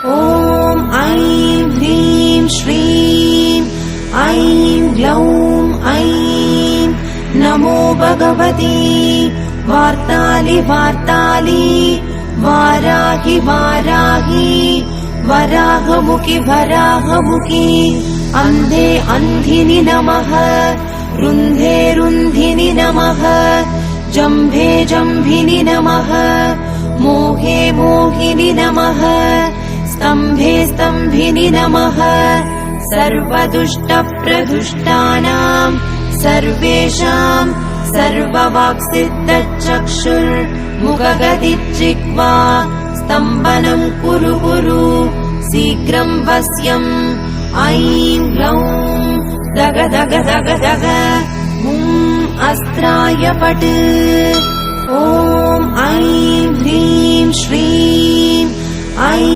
ॐ ऐं ह्रीं श्रीं ऐं ग्लौं ऐं नमो भगवती वार्तालि वार्तालि वाराहि वाराहि वराहमुखि वराहमुखि अन्धे अन्धिनि नमः रुन्धे रुन्धिनि नमः जम्भे जम्भिनि नमः मोहे मोहिनि नमः स्तम्भे स्तम्भिनि नमः सर्वदुष्टप्रदुष्टानां सर्वेषां सर्ववाक्सिद्धचक्षुर्मुखगतिर्जिह्वा स्तम्भनं कुरु कुरु शीघ्रं वश्यम् ऐं ग्लौं दग दग दग दग अस्त्राय पट् ॐ ऐं ह्रीं श्रीं ऐं